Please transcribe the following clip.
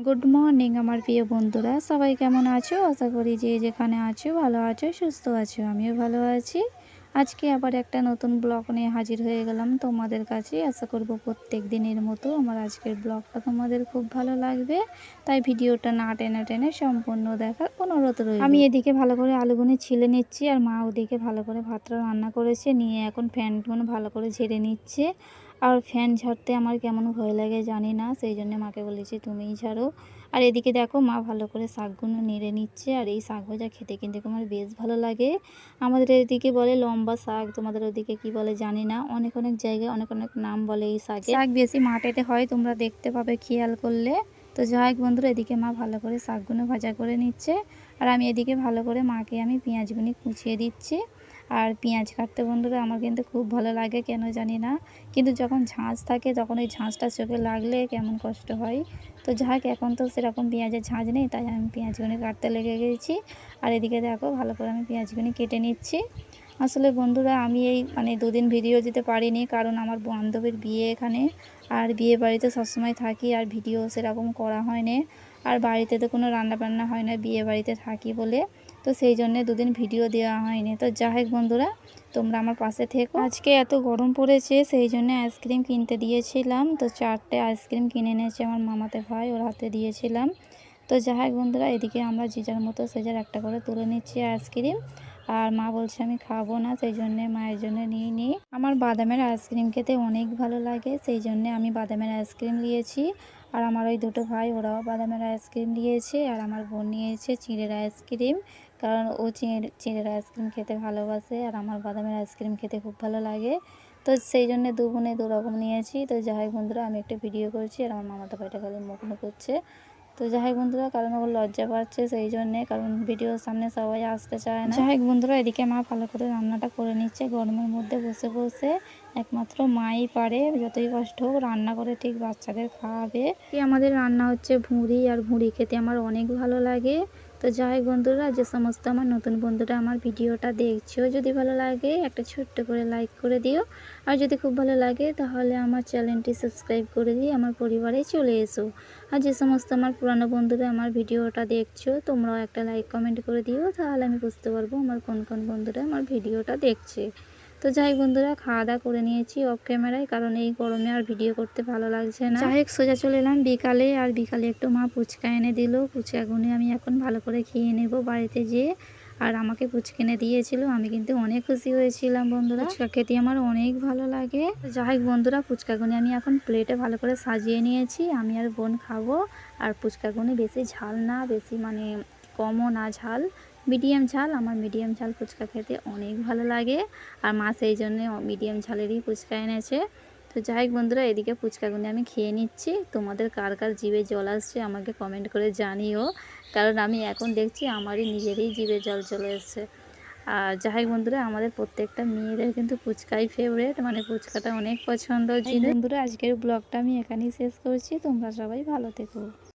Good morning আমার প্রিয় বন্ধুরা, সবাই কেমন আছো? আশা করি যে যেখানে আছো ভালো আছো, সুস্থ আছো। আমিও ভালো আছি। আজকে আবার একটা নতুন ব্লগ নিয়ে হাজির হয়ে গেলাম তোমাদের কাছে। আশা করব প্রত্যেক দিনের মতো আমার আজকের ব্লগটা তোমাদের খুব ভালো লাগবে, তাই ভিডিওটা না টেনে টেনে সম্পূর্ণ দেখার অনুরোধ রইল। আমি এদিকে ভালো করে আলুগুনি ছিলে নিচ্ছি, আর মা ওদিকে ভালো করে ভাতটা রান্না করেছে, নিয়ে এখন ফ্যানগুলো ভালো করে ঝেড়ে নিচ্ছে। আর ফ্যান ঝাড়তে আমার কেমন ভয় লাগে জানি না, সেই জন্য মাকে বলেছি তুমিই ঝাড়ো। আর এদিকে দেখো মা ভালো করে শাকগুলো নেড়ে নিচ্ছে, আর এই শাক ভাজা খেতে কিন্তু আমার বেশ ভালো লাগে। আমাদের এদিকে বলে লম্বা শাক, তোমাদের ওদিকে কি বলে জানি না। অনেক অনেক জায়গায় অনেক অনেক নাম বলে এই শাকের। শাক বেশি মাঠেতে হয়, তোমরা দেখতে পাবে খেয়াল করলে। তো যাই হোক বন্ধুরা, এদিকে মা ভালো করে শাকগুলো ভাজা করে নিচ্ছে, আর আমি এদিকে ভালো করে মাকে আমি পেঁয়াজগুলি কুচিয়ে দিচ্ছি। আর পেঁয়াজ কাটতে বন্ধুরা আমার কিন্তু খুব ভালো লাগে, কেন জানি না, কিন্তু যখন ঝাঁঝ থাকে তখন ওই ঝাঁঝটা চোখে লাগলে কেমন কষ্ট হয়। তো যাক, এখন তো সেরকম পেঁয়াজের ঝাঁঝ নেই, তাই আমি পেঁয়াজগুলি কাটতে লেগে গেছি। আর এদিকে দেখো ভালো করে আমি পেঁয়াজগুলি কেটে নিচ্ছি। আসলে বন্ধুরা আমি এই দুদিন ভিডিও দিতে পারিনি, কারণ আমার বান্ধবীর বিয়ে এখানে। আর বিয়ে বাড়িতে সবসময় থাকি, আর ভিডিও সেরকম করা হয় না। আর বাড়িতে তো কোনো রান্নাবান্না হয় না, বিয়ে বাড়িতে থাকি বলে। তো সেই জন্যে দুদিন ভিডিও দেওয়া হয়নি। তো যাই হোক বন্ধুরা, তোমরা আমার পাশে থেকো। আজকে এত গরম পড়েছে, সেই জন্য আইসক্রিম কিনতে দিয়েছিলাম। তো 4টে আইসক্রিম কিনে এনেছে আমার মামাতে ভাই, ওর হাতে দিয়েছিলাম। তো যাই হোক বন্ধুরা, এদিকে আমরা যে যার মতো সে যার একটা করে তুলে নিচ্ছি আইসক্রিম। আর মা বলছে আমি খাবো না, সেই জন্যে মায়ের জন্য নিয়ে নিই। আমার বাদামের আইসক্রিম খেতে অনেক ভালো লাগে, সেই জন্যে আমি বাদামের আইসক্রিম নিয়েছি। আর আমার ওই দুটো ভাই ওরাও বাদামের আইসক্রিম নিয়েছে, আর আমার বোন নিয়েছে চিঁড়ের আইসক্রিম, কারণ ও চিঁড়ের আইসক্রিম খেতে ভালোবাসে, আর আমার বাদামের আইসক্রিম খেতে খুব ভালো লাগে। তো সেই জন্য দু বোনে দু রকম নিয়েছি। তো যাই হোক বন্ধুরা, আমি একটা ভিডিও করছি, আর আমার মামাতো ভাইটা খালি মুখ করছে। তো যাই হোক বন্ধুরা, কারণ ও লজ্জা পাচ্ছে, সেই জন্যে, কারণ ভিডিওর সামনে সবাই আসতে চায় না। যাই হোক বন্ধুরা, এদিকে মা ভালো করে রান্নাটা করে নিচ্ছে গরমের মধ্যে বসে বসে। একমাত্র মাই পারে, যতই কষ্ট হোক রান্না করে ঠিক বাচ্চাদের খাওয়াবে। আমাদের রান্না হচ্ছে ভুঁড়ি, আর ভুঁড়ি খেতে আমার অনেক ভালো লাগে। তো যাই হোক বন্ধুরা, যে সমস্ত আমার নতুন বন্ধুরা আমার ভিডিওটা দেখছো, যদি ভালো লাগে একটা ছোট্ট করে লাইক করে দিও। আর যদি খুব ভালো লাগে তাহলে আমার চ্যানেলটি সাবস্ক্রাইব করে দিয়ে আমার পরিবারে চলে এসো। আর যে সমস্ত আমার পুরানো বন্ধুরা আমার ভিডিওটা দেখছো, তোমরাও একটা লাইক কমেন্ট করে দিও, তাহলে আমি বুঝতে পারবো আমার কোন কোন বন্ধুরা আমার ভিডিওটা দেখছে। তো যাই বন্ধুরা, খাওয়া দাওয়া করে নিয়েছি অফ ক্যামেরায়, কারণ এই গরমে আর ভিডিও করতে ভালো লাগছে না। যাই হোক, সোজা চলে এলাম বিকালে, আর বিকালে একটু মা ফুচকা এনে দিল। ফুচকাগুনি আমি এখন ভালো করে খেয়ে নেব বাড়িতে যেয়ে। আর আমাকে ফুচকা এনে দিয়েছিল, আমি কিন্তু অনেক খুশি হয়েছিলাম বন্ধুরা। ফুচকা খেতে আমার অনেক ভালো লাগে। যাই হোক বন্ধুরা, ফুচকাগুনি আমি এখন প্লেটে ভালো করে সাজিয়ে নিয়েছি, আমি আর বোন খাবো। আর ফুচকাগুনি বেশি ঝাল না, বেশি কমও না ঝাল, মিডিয়াম ঝাল। আমার মিডিয়াম ঝাল ফুচকা খেতে অনেক ভালো লাগে, আর মা সেই জন্যে মিডিয়াম ঝালেরই ফুচকা এনেছে। তো যাই হোক বন্ধুরা, এদিকে ফুচকাগুনি আমি খেয়ে নিচ্ছি। তোমাদের কার কার জিভে জল আসছে আমাকে কমেন্ট করে জানিও, কারণ আমি এখন দেখছি আমারই নিজেরই জিভে জল চলে এসছে। আর যাই হোক বন্ধুরা, আমাদের প্রত্যেকটা মেয়েদের কিন্তু ফুচকাই ফেভারেট, ফুচকাটা অনেক পছন্দ। বন্ধুরা, আজকের ব্লগটা আমি এখানেই শেষ করছি। তোমরা সবাই ভালো থেকো।